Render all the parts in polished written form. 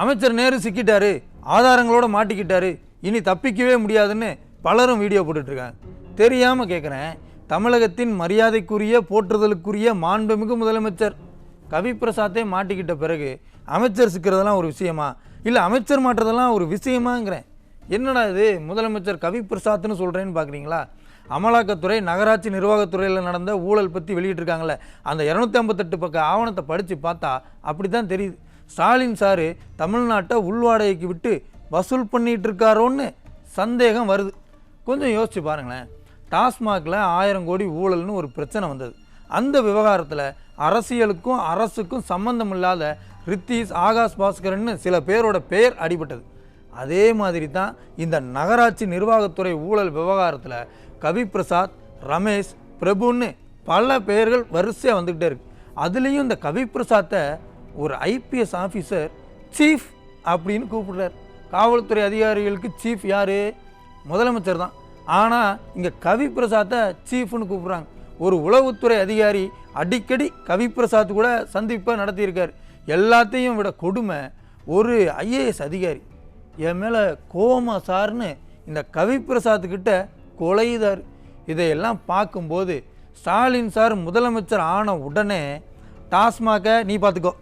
அமைச்சர் நேரு சிக்கிட்டாரு, ஆதாரங்களோட மாட்டிக்கிட்டாரு, இனி தப்பிக்கவே முடியாதுன்னு பலரும் வீடியோ போட்டுட்ருக்காங்க. தெரியாமல் கேட்குறேன், தமிழகத்தின் மரியாதைக்குரிய போற்றுதலுக்குரிய மாண்புமிகு முதலமைச்சர் கவிப்பிரசாத்தே மாட்டிக்கிட்ட பிறகு அமைச்சர் சிக்கிறதெல்லாம் ஒரு விஷயமா, இல்லை அமைச்சர் மாற்றதெல்லாம் ஒரு விஷயமாங்கிறேன். என்னடா இது முதலமைச்சர் கவிப்பிரசாத்னு சொல்கிறேன்னு பார்க்குறீங்களா? அமலாக்கத்துறை நகராட்சி நிர்வாகத்துறையில் நடந்த ஊழல் பற்றி வெளியிட்டிருக்காங்களே, அந்த 258 பக்க ஆவணத்தை படித்து பார்த்தா அப்படி தான் தெரியுது. ஸ்டாலின் சாரு தமிழ்நாட்டை உள்வாடகைக்கு விட்டு வசூல் பண்ணிகிட்டு இருக்காரோன்னு சந்தேகம் வருது. கொஞ்சம் யோசிச்சு பாருங்களேன். டாஸ்மாகில் 1000 கோடி ஊழல்னு ஒரு பிரச்சனை வந்தது. அந்த விவகாரத்தில் அரசியலுக்கும் அரசுக்கும் சம்பந்தம் இல்லாத ரித்தீஷ், ஆகாஷ் பாஸ்கரன்னு சில பேரோட பெயர் அடிபட்டது. அதே மாதிரி தான் இந்த நகராட்சி நிர்வாகத்துறை ஊழல் விவகாரத்தில் கவிப்பிரசாத், ரமேஷ், பிரபுன்னு பல பெயர்கள் வரிசையாக வந்துக்கிட்டே இருக்கு. அதுலேயும் இந்த கவிப்பிரசாத்தை ஒரு ஐபிஎஸ் ஆஃபீஸர் சீஃப் அப்படின்னு கூப்பிடுறார். காவல்துறை அதிகாரிகளுக்கு சீஃப் யார்? முதலமைச்சர் தான். ஆனால் இங்கே கவிப்பிரசாத்தை சீஃப்னு கூப்பிட்றாங்க. ஒரு உளவுத்துறை அதிகாரி அடிக்கடி கவிப்பிரசாத் கூட சந்திப்பை நடத்தியிருக்கார். எல்லாத்தையும் விட கொடுமை, ஒரு ஐஏஎஸ் அதிகாரி என் மேலே கோமா சார்னு இந்த கவிப்பிரசாத்துக்கிட்ட கொலைதார். இதையெல்லாம் பார்க்கும்போது ஸ்டாலின் சார் முதலமைச்சர் ஆன உடனே டாஸ்மாகை நீ பார்த்துக்கோ,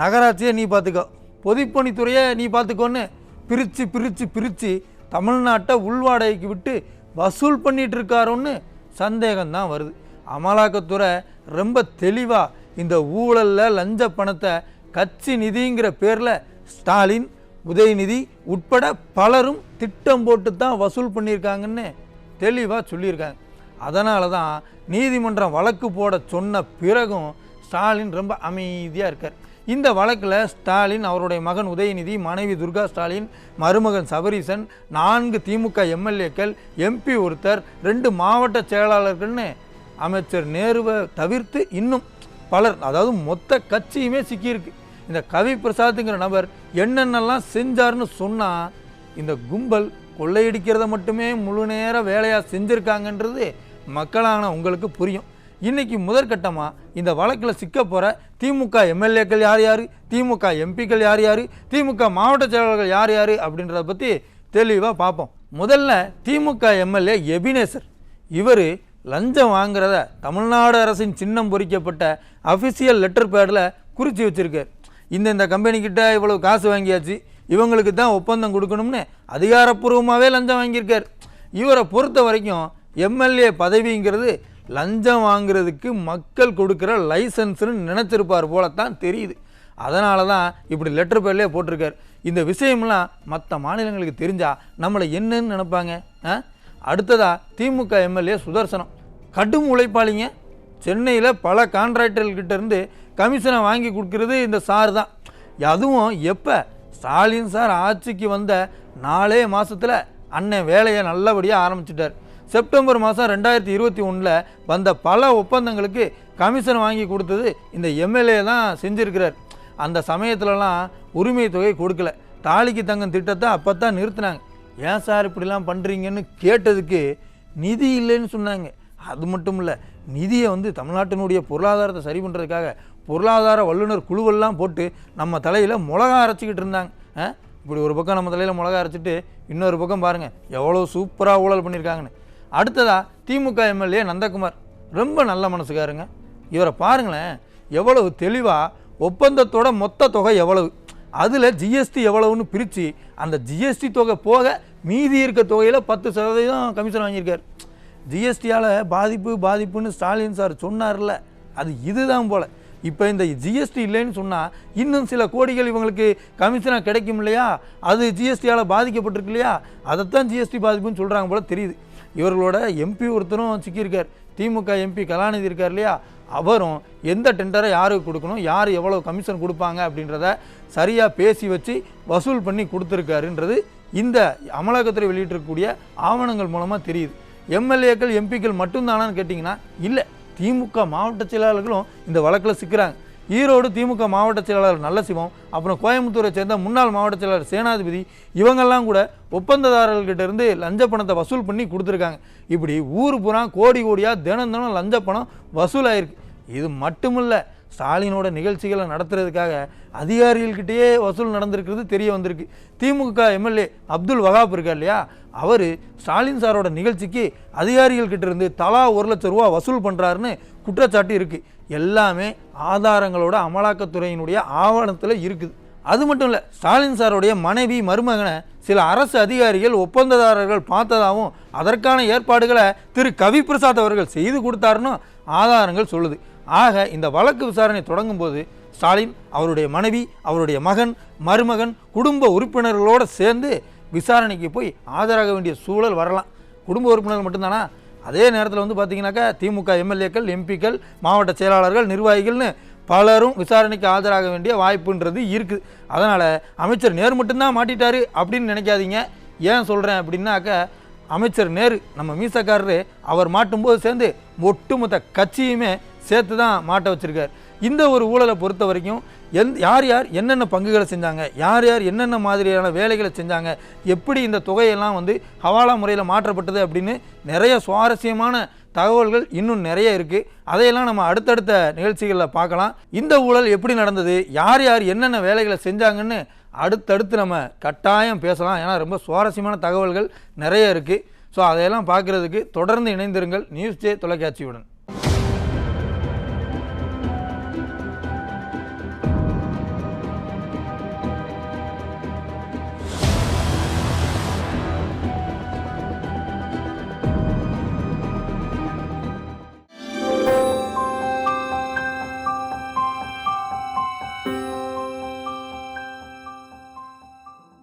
நகராட்சியை நீ பார்த்துக்கோ, பொதுப்பணித்துறையை நீ பார்த்துக்கோன்னு பிரித்து தமிழ்நாட்டை உள்வாடகைக்கு விட்டு வசூல் பண்ணிகிட்டு இருக்காரோன்னு சந்தேகம்தான் வருது. அமலாக்கத்துறை ரொம்ப தெளிவாக இந்த ஊழலில் லஞ்ச பணத்தை கட்சி நிதிங்கிற பேரில் ஸ்டாலின், உதயநிதி உட்பட பலரும் திட்டம் போட்டு தான் வசூல் பண்ணியிருக்காங்கன்னு தெளிவாக சொல்லியிருக்காங்க. அதனால தான் நீதிமன்றம் வழக்கு போட சொன்ன பிறகும் ஸ்டாலின் ரொம்ப அமைதியாக இருக்கார். இந்த வழக்கில் ஸ்டாலின், அவருடைய மகன் உதயநிதி, மனைவி துர்கா ஸ்டாலின், மருமகன் சபரீசன், 4 திமுக எம்எல்ஏக்கள், எம்பி ஒருத்தர், 2 மாவட்ட செயலாளர்கள்னு அமைச்சர் நேருவை தவிர்த்து இன்னும் பலர், அதாவது மொத்த கட்சியுமே சிக்கியிருக்கு. இந்த கவிப்பிரசாத்துங்கிற நபர் என்னென்னலாம் செஞ்சார்னு சொன்னால் இந்த கும்பல் கொள்ளையடிக்கிறத மட்டுமே முழு நேர வேலையாக செஞ்சுருக்காங்கன்றது மக்களான உங்களுக்கு புரியும். இன்றைக்கி முதற்கட்டமாக இந்த வழக்கில் சிக்க போகிற திமுக எம்எல்ஏக்கள் யார் யார், திமுக எம்பிக்கள் யார் யார், திமுக மாவட்ட செயலாளர்கள் யார் யார் அப்படின்றத பற்றி தெளிவாக பார்ப்போம். முதல்ல திமுக எம்எல்ஏ எபினேசர், இவர் லஞ்சம் வாங்குறத தமிழ்நாடு அரசின் சின்னம் பொறிக்கப்பட்ட அஃபிஷியல் லெட்டர் பேடில் குறித்து வச்சுருக்கார். இந்த கம்பெனிக்கிட்ட இவ்வளோ காசு வாங்கியாச்சு, இவங்களுக்கு தான் ஒப்பந்தம் கொடுக்கணும்னு அதிகாரப்பூர்வமாகவே லஞ்சம் வாங்கியிருக்கார். இவரை பொறுத்த வரைக்கும் எம்எல்ஏ பதவிங்கிறது லஞ்சம் வாங்குறதுக்கு மக்கள் கொடுக்குற லைசன்ஸ்னு நினச்சிருப்பார் போலத்தான் தெரியுது. அதனால தான் இப்படி லெட்டர் பேர்லேயே போட்டிருக்கார். இந்த விஷயம்லாம் மற்ற மாநிலங்களுக்கு தெரிஞ்சால் நம்மளை என்னன்னு நினைப்பாங்க? அடுத்ததாக திமுக எம்எல்ஏ சுதர்சனம், கடும் உழைப்பாளிங்க. சென்னையில் பல கான்ட்ராக்டர்கள்கிட்ட இருந்து கமிஷனை வாங்கி கொடுக்கறது இந்த சார் தான். அதுவும் எப்போ ஸ்டாலின் சார் ஆட்சிக்கு வந்த 4 மாதத்தில் அண்ணன் வேலையை நல்லபடியாக ஆரம்பிச்சிட்டார். செப்டம்பர் மாதம் 2021 வந்த பல ஒப்பந்தங்களுக்கு கமிஷன் வாங்கி கொடுத்தது இந்த எம்எல்ஏ தான் செஞ்சுருக்கிறார். அந்த சமயத்துலலாம் உரிமை தொகை கொடுக்கல. தாலிக்கு தங்கம் திட்டத்தை அப்போ தான் நிறுத்தினாங்க. ஏன் சார் இப்படிலாம் பண்ணுறீங்கன்னு கேட்டதுக்கு நிதி இல்லைன்னு சொன்னாங்க. அது மட்டும் இல்லை, நிதியை தமிழ்நாட்டினுடைய பொருளாதாரத்தை சரி பண்ணுறதுக்காக பொருளாதார வல்லுநர் குழுவெல்லாம் போட்டு நம்ம தலையில் மிளகா அரைச்சிக்கிட்டு இருந்தாங்க. இப்படி ஒரு பக்கம் நம்ம தலையில் மிளகா அரைச்சிட்டு இன்னொரு பக்கம் பாருங்கள் எவ்வளோ சூப்பராக ஊழல் பண்ணியிருக்காங்கன்னு. அடுத்ததாக திமுக எம்எல்ஏ நந்தகுமார், ரொம்ப நல்ல மனசுக்காருங்க. இவரை பாருங்களேன், எவ்வளவு தெளிவாக ஒப்பந்தத்தோட மொத்த தொகை எவ்வளவு, அதில் ஜிஎஸ்டி எவ்வளவுன்னு பிரித்து அந்த ஜிஎஸ்டி தொகை போக மீதி இருக்க தொகையில் 10% கமிஷன் வாங்கியிருக்கார். ஜிஎஸ்டியால் பாதிப்புன்னு ஸ்டாலின் சார் சொன்னார்ல, அது இதுதான் போல். இப்போ இந்த ஜிஎஸ்டி இல்லைன்னு சொன்னால் இன்னும் சில கோடிகள் இவங்களுக்கு கமிஷனாக கிடைக்கும் இல்லையா, அது ஜிஎஸ்டியால் பாதிக்கப்பட்டிருக்கு இல்லையா, அதைத்தான் ஜிஎஸ்டி பாதிப்புன்னு சொல்கிறாங்க போல் தெரியுது. இவர்களோட எம்பி ஒருத்தரும் சிக்கியிருக்கார். திமுக எம்பி கலாநிதி இருக்கார் இல்லையா, அவரும் எந்த டெண்டரை யாருக்கு கொடுக்கணும், யார் எவ்வளோ கமிஷன் கொடுப்பாங்க அப்படின்றத சரியாக பேசி வச்சு வசூல் பண்ணி கொடுத்துருக்காருன்றது இந்த அமலாக்கத்துறை வெளியிட்டிருக்கக்கூடிய ஆவணங்கள் மூலமாக தெரியுது. எம்எல்ஏக்கள் எம்பிக்கள் மட்டும்தானான்னு கேட்டிங்கன்னா இல்லை, திமுக மாவட்ட செயலாளர்களும் இந்த வழக்கில் சிக்கிறாங்க. ஈரோடு திமுக மாவட்ட செயலாளர் நல்லசிவம், அப்புறம் கோயம்புத்தூரை சேர்ந்த முன்னாள் மாவட்ட செயலாளர் சேனாதிபதி, இவங்கெல்லாம் கூட ஒப்பந்ததாரர்கிட்ட இருந்து லஞ்ச பணத்தை வசூல் பண்ணி கொடுத்துருக்காங்க. இப்படி ஊர் பூரா கோடியாக தினம் லஞ்ச பணம் வசூலாயிருக்கு. இது மட்டுமில்லை, ஸ்டாலினோட நிகழ்ச்சிகளை நடத்துறதுக்காக அதிகாரிகள்கிட்டயே வசூல் நடந்திருக்கிறது தெரிய வந்திருக்கு. திமுக எம்எல்ஏ அப்துல் வகாப் இருக்கார் இல்லையா, அவர் ஸ்டாலின் சாரோட நிகழ்ச்சிக்கு அதிகாரிகள்கிட்ட இருந்து தலா 1 லட்சம் ரூபா வசூல் பண்ணுறாருன்னு குற்றச்சாட்டு இருக்குது. எல்லாமே ஆதாரங்களோட அமலாக்கத்துறையினுடைய ஆவணத்தில் இருக்குது. அது மட்டும் இல்லை, ஸ்டாலின் சாருடைய மனைவி மருமகனை சில அரசு அதிகாரிகள் ஒப்பந்ததாரர்கள் பார்த்ததாகவும் அதற்கான ஏற்பாடுகளை திரு கவி பிரசாத் அவர்கள் செய்து கொடுத்தாருன்னு ஆதாரங்கள் சொல்லுது. ஆக இந்த வழக்கு விசாரணை தொடங்கும் போது ஸ்டாலின், அவருடைய மனைவி, அவருடைய மகன், மருமகன், குடும்ப உறுப்பினர்களோடு சேர்ந்து விசாரணைக்கு போய் ஆஜராக வேண்டிய சூழல் வரலாம். குடும்ப உறுப்பினர்கள் மட்டும்தானா? அதே நேரத்தில் வந்து பார்த்தீங்கன்னாக்கா திமுக எம்எல்ஏக்கள், எம்பிக்கள், மாவட்ட செயலாளர்கள், நிர்வாகிகள்னு பலரும் விசாரணைக்கு ஆஜராக வேண்டிய வாய்ப்புன்றது இருக்குது. அதனால் அமைச்சர் நேரு மட்டும்தான் மாட்டிட்டாரு அப்படின்னு நினைக்காதீங்க. ஏன் சொல்கிறேன் அப்படின்னாக்கா, அமைச்சர் நேரு நம்ம மீசக்காரரு அவர் மாட்டும்போது சேர்ந்து ஒட்டுமொத்த கட்சியுமே சேர்த்து தான் மாட்ட வச்சுருக்கார். இந்த ஒரு ஊழலை பொறுத்த வரைக்கும் யார் யார் என்னென்ன பங்குகளை செஞ்சாங்க, யார் யார் என்னென்ன மாதிரியான வேலைகளை செஞ்சாங்க, எப்படி இந்த தொகையெல்லாம் வந்து ஹவாலா முறையில் மாற்றப்பட்டது அப்படின்னு நிறைய சுவாரஸ்யமான தகவல்கள் இன்னும் நிறைய இருக்குது. அதையெல்லாம் நம்ம அடுத்தடுத்த நிகழ்ச்சிகளில் பார்க்கலாம். இந்த ஊழல் எப்படி நடந்தது, யார் யார் என்னென்ன வேலைகளை செஞ்சாங்கன்னு அடுத்தடுத்து நம்ம கட்டாயம் பேசலாம். ஏன்னா ரொம்ப சுவாரஸ்யமான தகவல்கள் நிறைய இருக்குது. ஸோ அதையெல்லாம் பார்க்குறதுக்கு தொடர்ந்து இணைந்திருங்கள் நியூஸ் ஜே தொலைக்காட்சியுடன்.